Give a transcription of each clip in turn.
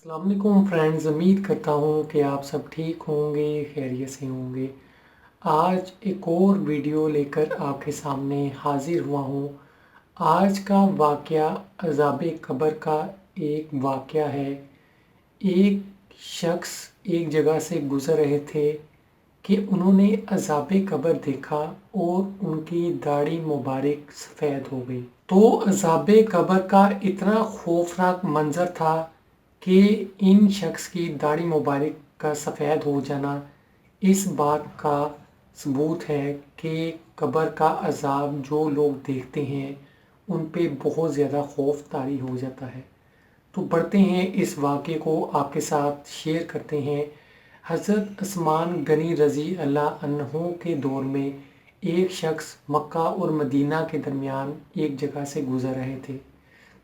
अस्सलाम वालेकुम फ्रेंड्स, उम्मीद करता हूँ कि आप सब ठीक होंगे, खैरियत से होंगे। आज एक और वीडियो लेकर आपके सामने हाजिर हुआ हूँ। आज का वाक़या अज़ाब कब्र का एक वाक़या है। एक शख्स एक जगह से गुज़र रहे थे कि उन्होंने अज़ाब कब्र देखा और उनकी दाढ़ी मुबारक सफ़ेद हो गई। तो अज़ाब कब्र का इतना खौफनाक मंज़र था कि इन शख्स की दाढ़ी मुबारक का सफ़ेद हो जाना इस बात का सबूत है कि कब्र का अज़ाब जो लोग देखते हैं उन पे बहुत ज़्यादा खौफ तारी हो जाता है। तो बढ़ते हैं, इस वाक़े को आपके साथ शेयर करते हैं। हज़रत उस्मान गनी रज़ी अल्लाह अन्हु के दौर में एक शख्स मक्का और मदीना के दरमियान एक जगह से गुज़र रहे थे।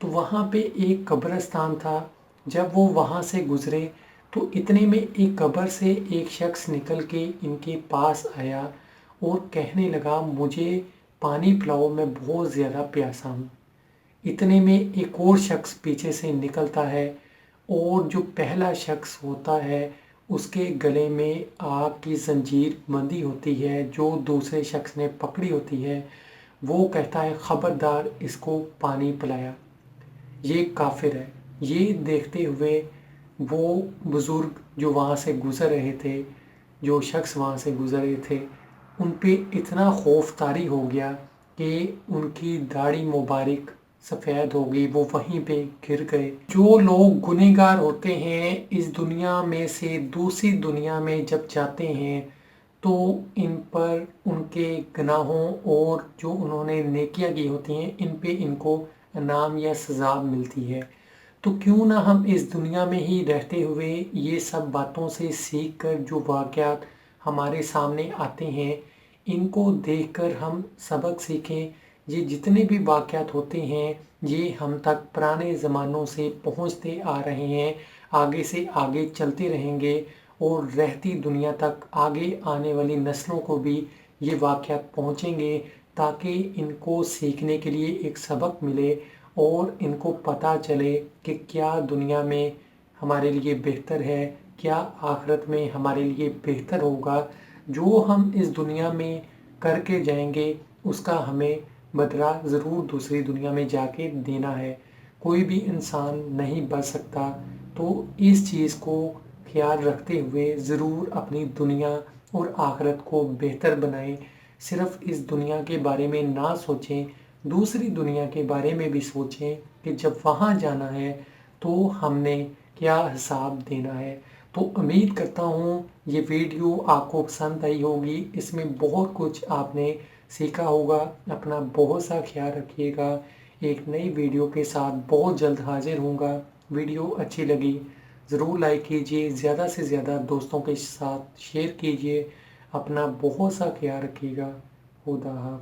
तो वहाँ पे एक कब्रिस्तान था। जब वो वहाँ से गुज़रे तो इतने में एक कब्र से एक शख्स निकल के इनके पास आया और कहने लगा, मुझे पानी पिलाओ, मैं बहुत ज़्यादा प्यासा हूँ। इतने में एक और शख्स पीछे से निकलता है और जो पहला शख्स होता है उसके गले में आग की जंजीर बंधी होती है जो दूसरे शख्स ने पकड़ी होती है। वो कहता है, खबरदार इसको पानी पिलाया, ये काफिर है। ये देखते हुए वो बुज़ुर्ग जो वहाँ से गुज़र रहे थे, जो शख्स वहाँ से गुज़र रहे थे, उन पे इतना खौफ तारी हो गया कि उनकी दाढ़ी मुबारक सफ़ेद हो गई, वो वहीं पे गिर गए। जो लोग गुनहगार होते हैं इस दुनिया में से दूसरी दुनिया में जब जाते हैं तो इन पर उनके गुनाहों और जो उन्होंने नेकियां की होती हैं इन पे इनको इनाम या सज़ा मिलती है। तो क्यों ना हम इस दुनिया में ही रहते हुए ये सब बातों से सीख कर जो वाक़यात हमारे सामने आते हैं इनको देखकर हम सबक सीखें। ये जितने भी वाक़यात होते हैं ये हम तक पुराने ज़मानों से पहुँचते आ रहे हैं, आगे से आगे चलते रहेंगे और रहती दुनिया तक आगे आने वाली नस्लों को भी ये वाक़यात पहुँचेंगे ताकि इनको सीखने के लिए एक सबक मिले और इनको पता चले कि क्या दुनिया में हमारे लिए बेहतर है, क्या आखिरत में हमारे लिए बेहतर होगा। जो हम इस दुनिया में करके जाएंगे उसका हमें बदला ज़रूर दूसरी दुनिया में जाके देना है। कोई भी इंसान नहीं बच सकता। तो इस चीज़ को ख्याल रखते हुए ज़रूर अपनी दुनिया और आखिरत को बेहतर बनाएं। सिर्फ इस दुनिया के बारे में ना सोचें, दूसरी दुनिया के बारे में भी सोचें कि जब वहाँ जाना है तो हमने क्या हिसाब देना है। तो उम्मीद करता हूँ ये वीडियो आपको पसंद आई होगी, इसमें बहुत कुछ आपने सीखा होगा। अपना बहुत सा ख्याल रखिएगा। एक नई वीडियो के साथ बहुत जल्द हाजिर होऊंगा। वीडियो अच्छी लगी ज़रूर लाइक कीजिए, ज़्यादा से ज़्यादा दोस्तों के साथ शेयर कीजिए। अपना बहुत सा ख्याल रखिएगा। खुदा हाफ़िज़।